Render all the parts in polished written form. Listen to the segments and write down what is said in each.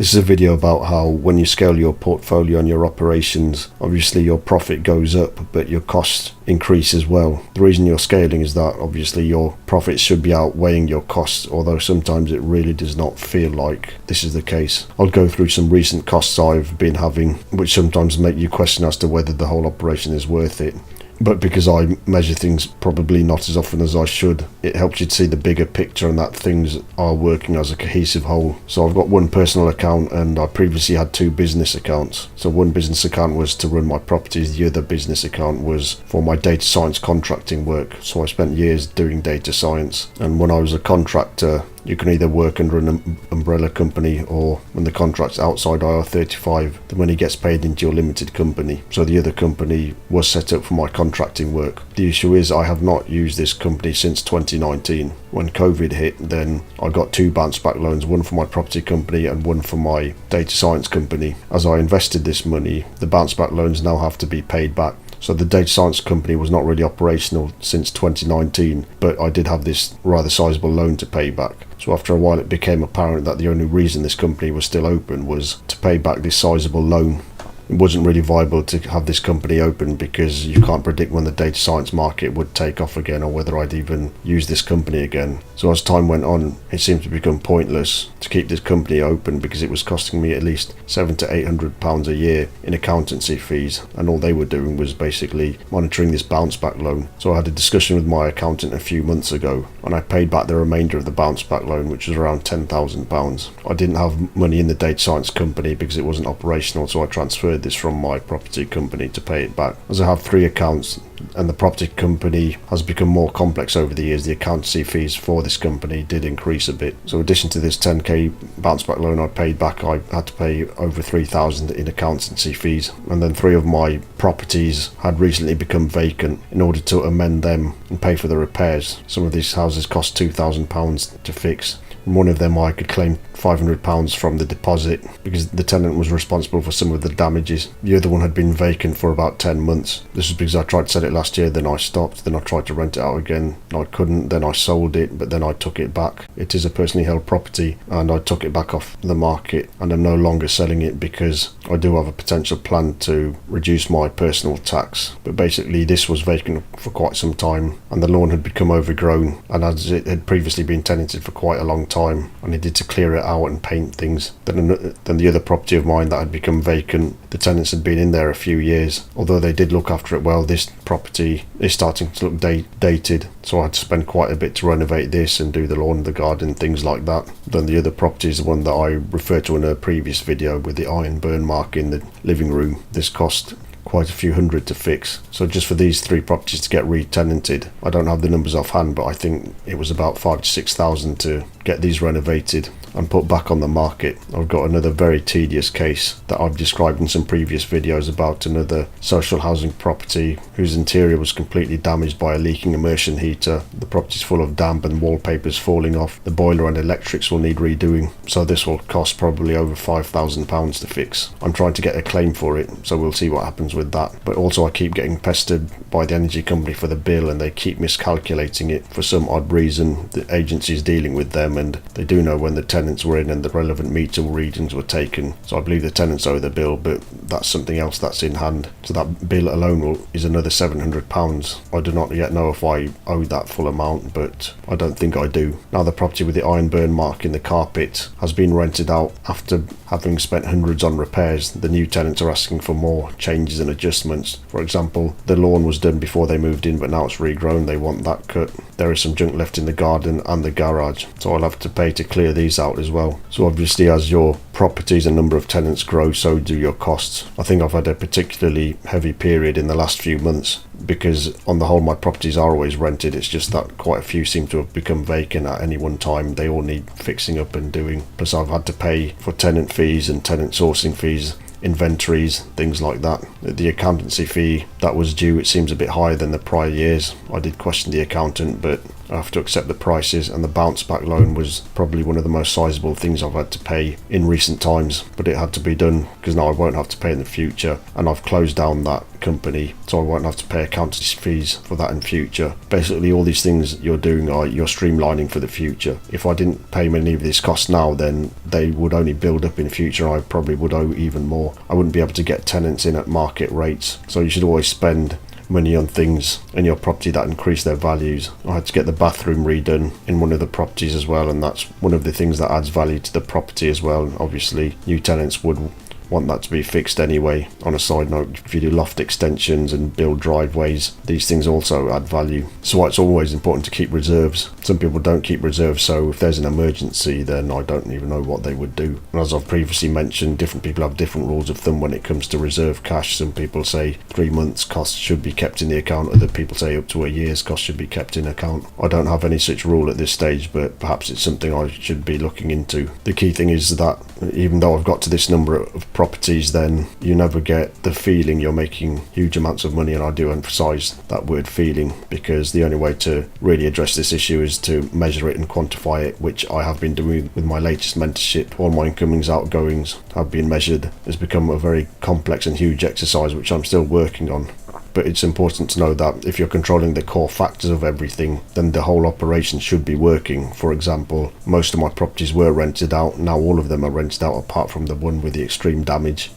This is a video about how when you scale your portfolio and your operations, obviously your profit goes up, but your costs increase as well. The reason you're scaling is that obviously your profits should be outweighing your costs, although sometimes it really does not feel like this is the case. I'll go through some recent costs I've been having, which sometimes make you question as to whether the whole operation is worth it. But because I measure things probably not as often as I should, it helps you to see the bigger picture and that things are working as a cohesive whole. So I've got one personal account and I previously had two business accounts. So one business account was to run my properties, the other business account was for my data science contracting work. So I spent years doing data science, and when I was a contractor, you can either work under an umbrella company, or when the contract's outside IR35, the money gets paid into your limited company. So the other company was set up for my contracting work. The issue is I have not used this company since 2019. When COVID hit, then I got two bounce back loans, one for my property company and one for my data science company. As I invested this money, the bounce back loans now have to be paid back. So the data science company was not really operational since 2019, but I did have this rather sizable loan to pay back. So after a while it became apparent that the only reason this company was still open was to pay back this sizable loan. It wasn't really viable to have this company open because you can't predict when the data science market would take off again, or whether I'd even use this company again. So as time went on, it seemed to become pointless to keep this company open because it was costing me at least £700 to £800 a year in accountancy fees, and all they were doing was basically monitoring this bounce back loan. So I had a discussion with my accountant a few months ago and I paid back the remainder of the bounce back loan, which was around £10,000. I didn't have money in the data science company because it wasn't operational, so I transferred this from my property company to pay it back. As I have three accounts and the property company has become more complex over the years, the accountancy fees for this company did increase a bit. So in addition to this 10k bounce back loan I paid back, I had to pay over 3,000 in accountancy fees. And then three of my properties had recently become vacant. In order to amend them and pay for the repairs, some of these houses cost £2,000 to fix. In one of them I could claim £500 from the deposit because the tenant was responsible for some of the damages. The other one had been vacant for about 10 months. This was because I tried to sell it last year, then I stopped, then I tried to rent it out again. I couldn't, then I sold it, but then I took it back. It is a personally held property and I took it back off the market, and I'm no longer selling it because I do have a potential plan to reduce my personal tax. But basically this was vacant for quite some time and the lawn had become overgrown, and as it had previously been tenanted for quite a long time, I needed to clear it out and paint things. Then the other property of mine that had become vacant, the tenants had been in there a few years. Although they did look after it well, this property is starting to look dated, so I had to spend quite a bit to renovate this and do the lawn, the garden, things like that. Then the other property is the one that I referred to in a previous video with the iron burn mark in the living room. This cost quite a few hundred to fix. So just for these three properties to get re-tenanted, I don't have the numbers offhand, but I think it was about 5,000 to 6,000 to get these renovated and put back on the market. I've got another very tedious case that I've described in some previous videos about another social housing property whose interior was completely damaged by a leaking immersion heater. The property's full of damp and wallpapers falling off. The boiler and electrics will need redoing, so this will cost probably over £5,000 to fix. I'm trying to get a claim for it, so we'll see what happens with that. But also I keep getting pestered by the energy company for the bill, and they keep miscalculating it for some odd reason. The agency's dealing with them and they do know when the tenants were in and the relevant meter readings were taken. So I believe the tenants owe the bill, but that's something else that's in hand. So that bill alone is another £700. I do not yet know if I owe that full amount, but I don't think I do. Now the property with the iron burn mark in the carpet has been rented out after having spent hundreds on repairs. The new tenants are asking for more changes and adjustments. For example, the lawn was done before they moved in, but now it's regrown. They want that cut. There is some junk left in the garden and the garage, so I'll have to pay to clear these out as well. So obviously as your properties and number of tenants grow, so do your costs. I think I've had a particularly heavy period in the last few months because on the whole my properties are always rented. It's just that quite a few seem to have become vacant at any one time. They all need fixing up and doing. Plus I've had to pay for tenant fees and tenant sourcing fees, inventories, things like that. The accountancy fee that was due, it seems a bit higher than the prior years. I did question the accountant, but I have to accept the prices, and the bounce back loan was probably one of the most sizable things I've had to pay in recent times, but it had to be done because now I won't have to pay in the future, and I've closed down that company so I won't have to pay accountancy fees for that in future. Basically all these things you're doing are you're streamlining for the future. If I didn't pay any of these costs now, then they would only build up in future and I probably would owe even more. I wouldn't be able to get tenants in at market rates, so you should always spend money on things in your property that increase their values. I had to get the bathroom redone in one of the properties as well, and that's one of the things that adds value to the property as well. Obviously new tenants would want that to be fixed anyway. On a side note, if you do loft extensions and build driveways, these things also add value. So it's always important to keep reserves. Some people don't keep reserves, so if there's an emergency, then I don't even know what they would do. And as I've previously mentioned, different people have different rules of thumb when it comes to reserve cash. Some people say 3 months costs should be kept in the account, other people say up to a year's cost should be kept in account. I don't have any such rule at this stage, but perhaps it's something I should be looking into. The key thing is that even though I've got to this number of properties, then you never get the feeling you're making huge amounts of money, and I do emphasize that word feeling, because the only way to really address this issue is to measure it and quantify it, which I have been doing with my latest mentorship. All my incomings, outgoings have been measured. It's become a very complex and huge exercise which I'm still working on. But it's important to know that if you're controlling the core factors of everything, then the whole operation should be working. For example, most of my properties were rented out. Now all of them are rented out apart from the one with the extreme damage.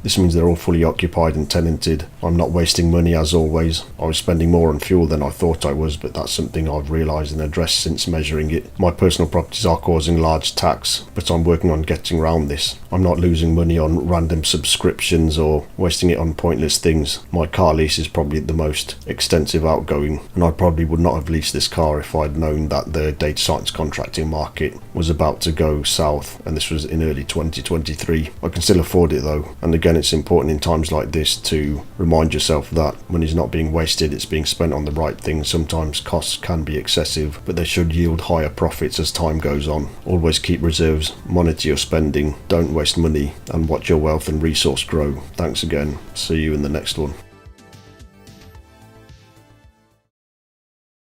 This means they're all fully occupied and tenanted. I'm not wasting money as always. I was spending more on fuel than I thought I was, but that's something I've realised and addressed since measuring it. My personal properties are causing large tax, but I'm working on getting around this. I'm not losing money on random subscriptions or wasting it on pointless things. My car lease is probably the most extensive outgoing, and I probably would not have leased this car if I'd known that the data science contracting market was about to go south, and this was in early 2023. I can still afford it though, and again, it's important in times like this to remind yourself that money's not being wasted, it's being spent on the right things. Sometimes costs can be excessive, but they should yield higher profits as time goes on. Always keep reserves, monitor your spending, don't waste money, and watch your wealth and resource grow. Thanks again. See you in the next one.